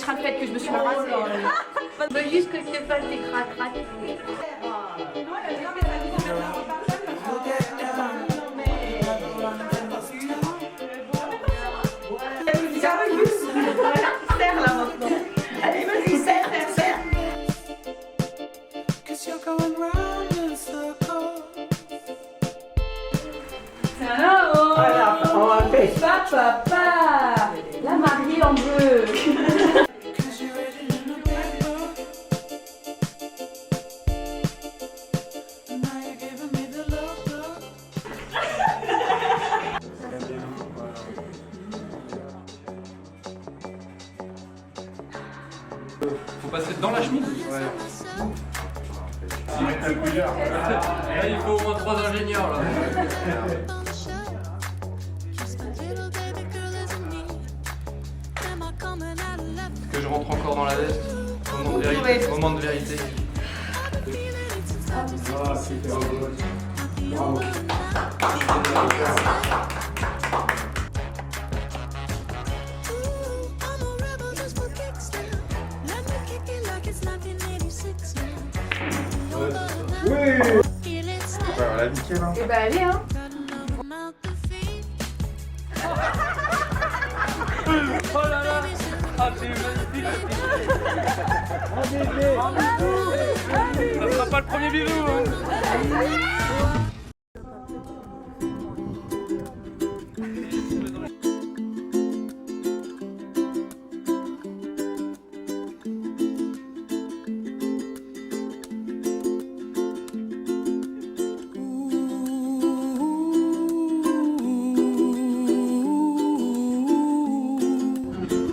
empêchera le fait que je me suis pas rasée. Je veux juste que tu fasses des crac-crac. Serre là maintenant. Allez, vas-y, serre. Voilà, on va faire. Papa, la mariée en bleu. Faut passer dans la chemise. Ouais. Là, il faut au moins 3 ingénieurs là. Est-ce que je rentre encore dans la veste? Moment de vérité. Ah, super. Bravo. Oui. Voilà, nickel. Hein. Et bah allez hein. Oh là là. Ah, c'est magnifique. Ça sera pas le premier bisou.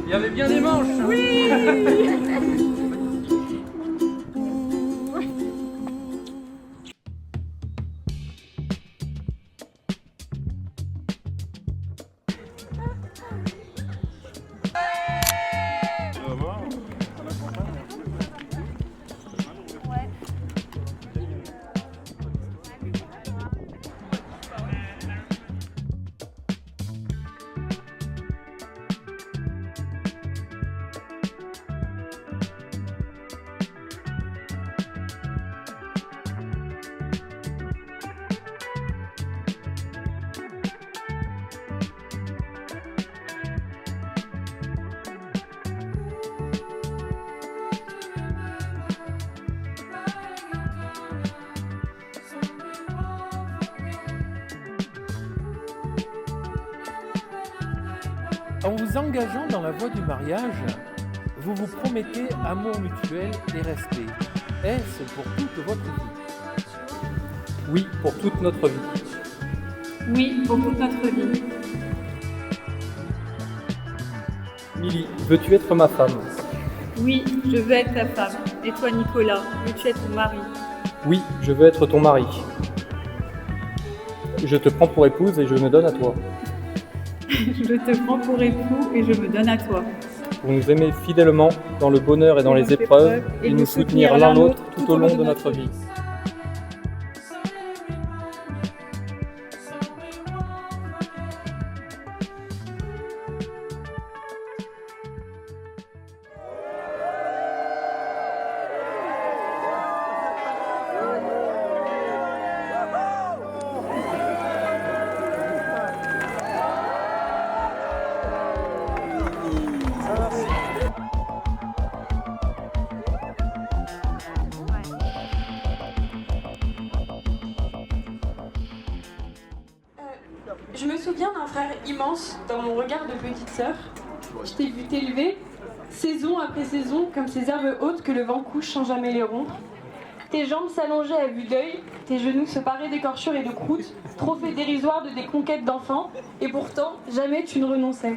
Il y avait bien des manches. Oui. En vous engageant dans la voie du mariage, vous vous promettez amour mutuel et respect. Est-ce pour toute votre vie? Oui, pour toute notre vie. Oui, pour toute notre vie. Milly, veux-tu être ma femme? Oui, je veux être ta femme. Et toi, Nicolas, veux-tu être mon mari? Oui, je veux être ton mari. Je te prends pour épouse et je me donne à toi. Je te prends pour époux et je me donne à toi. Pour nous aimer fidèlement dans le bonheur et dans les épreuves et nous soutenir l'un l'autre tout au long de notre vie. Je me souviens d'un frère immense dans mon regard de petite sœur. Je t'ai vu t'élever, saison après saison, comme ces herbes hautes que le vent couche sans jamais les rompre. Tes jambes s'allongeaient à vue d'œil, tes genoux se paraient d'écorchures et de croûtes, trophée dérisoire de des conquêtes d'enfants, et pourtant, jamais tu ne renonçais.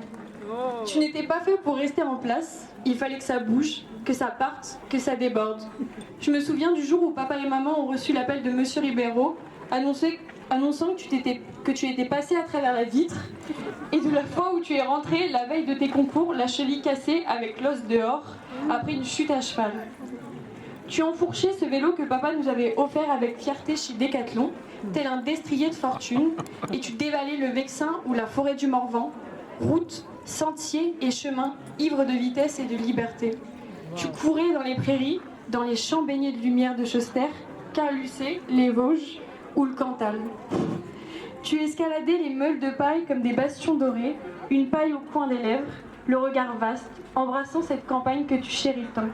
Tu n'étais pas fait pour rester en place, il fallait que ça bouge, que ça parte, que ça déborde. Je me souviens du jour où papa et maman ont reçu l'appel de Monsieur Ribeiro, annonçant que tu étais passé à travers la vitre, et de la fois où tu es rentré la veille de tes concours, la cheville cassée avec l'os dehors, après une chute à cheval. Tu enfourchais ce vélo que papa nous avait offert avec fierté chez Decathlon, tel un destrier de fortune, et tu dévalais le Vexin ou la forêt du Morvan, route sentiers et chemins ivres de vitesse et de liberté. Tu courais dans les prairies, dans les champs baignés de lumière de Chauster, Carlucé, les Vosges ou le Cantal. Tu escaladais les meules de paille comme des bastions dorés, une paille au coin des lèvres, le regard vaste, embrassant cette campagne que tu chéris tant.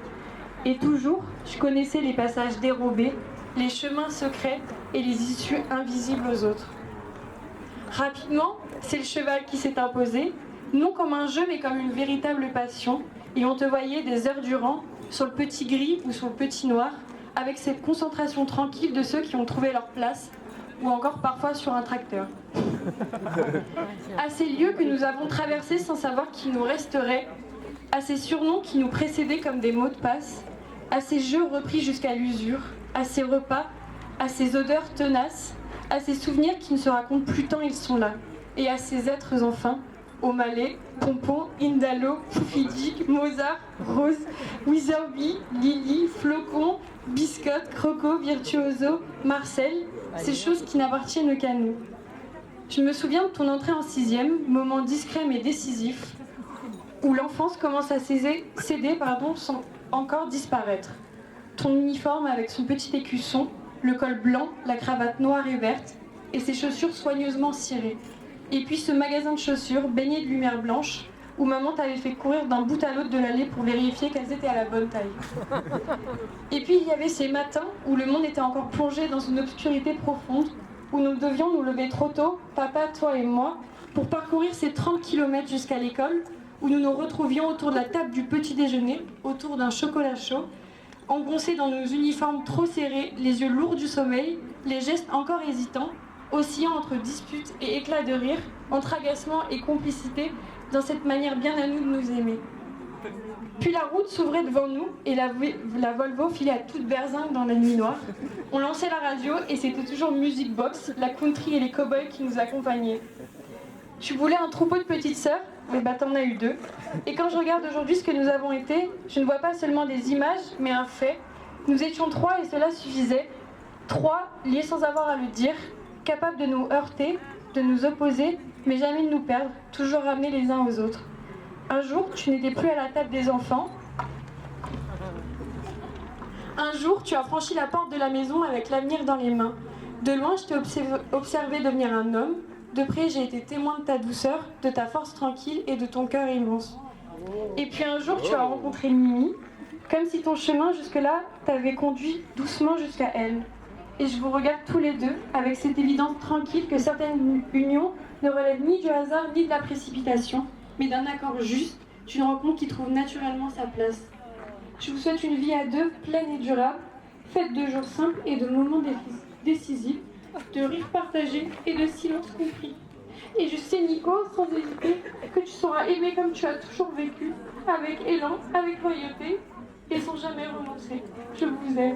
Et toujours, tu connaissais les passages dérobés, les chemins secrets et les issues invisibles aux autres. Rapidement, c'est le cheval qui s'est imposé, non comme un jeu mais comme une véritable passion, et on te voyait des heures durant sur le petit gris ou sur le petit noir, avec cette concentration tranquille de ceux qui ont trouvé leur place, ou encore parfois sur un tracteur. À ces lieux que nous avons traversés sans savoir qu'il nous resterait, à ces surnoms qui nous précédaient comme des mots de passe, à ces jeux repris jusqu'à l'usure, à ces repas, à ces odeurs tenaces, à ces souvenirs qui ne se racontent plus tant ils sont là, et à ces êtres enfin, O'Malley, Pompon, Indalo, Foufidik, Mozart, Rose, Wizerby, Lily, Flocon, Biscotte, Croco, Virtuoso, Marcel, ces choses qui n'appartiennent qu'à nous. Je me souviens de ton entrée en 6e, moment discret mais décisif, où l'enfance commence à céder sans encore disparaître. Ton uniforme avec son petit écusson, le col blanc, la cravate noire et verte, et ses chaussures soigneusement cirées. Et puis ce magasin de chaussures baigné de lumière blanche, où maman t'avait fait courir d'un bout à l'autre de l'allée pour vérifier qu'elles étaient à la bonne taille. Et puis il y avait ces matins où le monde était encore plongé dans une obscurité profonde, où nous devions nous lever trop tôt, papa, toi et moi, pour parcourir ces 30 km jusqu'à l'école, où nous nous retrouvions autour de la table du petit déjeuner, autour d'un chocolat chaud, engoncés dans nos uniformes trop serrés, les yeux lourds du sommeil, les gestes encore hésitants, oscillant entre disputes et éclats de rire, entre agacement et complicité, dans cette manière bien à nous de nous aimer. Puis la route s'ouvrait devant nous et la Volvo filait à toute berzingue dans la nuit noire. On lançait la radio et c'était toujours music box, la country et les cow-boys qui nous accompagnaient. Tu voulais un troupeau de petites sœurs, mais bah t'en as eu 2. Et quand je regarde aujourd'hui ce que nous avons été, je ne vois pas seulement des images, mais un fait. Nous étions 3 et cela suffisait. 3 liés sans avoir à le dire, capables de nous heurter, de nous opposer, mais jamais de nous perdre, toujours ramenés les uns aux autres. Un jour, tu n'étais plus à la table des enfants. Un jour, tu as franchi la porte de la maison avec l'avenir dans les mains. De loin, je t'ai observé devenir un homme. De près, j'ai été témoin de ta douceur, de ta force tranquille et de ton cœur immense. Et puis un jour, tu as rencontré Mimi, comme si ton chemin jusque-là t'avait conduit doucement jusqu'à elle. Et je vous regarde tous les deux, avec cette évidence tranquille que certaines unions ne relèvent ni du hasard ni de la précipitation, mais d'un accord juste, d'une rencontre qui trouve naturellement sa place. Je vous souhaite une vie à deux, pleine et durable, faite de jours simples et de moments décisifs, de rires partagés et de silence compris. Et je sais, Nico, sans hésiter, que tu sauras aimer comme tu as toujours vécu, avec élan, avec loyauté, et sans jamais renoncer. Je vous aime.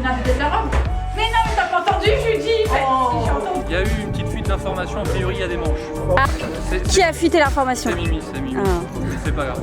menace de ta robe. Mais non, mais t'as pas entendu, Judy. Il y a eu une petite fuite d'informations, a priori il y a des manches. Qui a fuité l'information? C'est Mimi. Ah. C'est pas grave.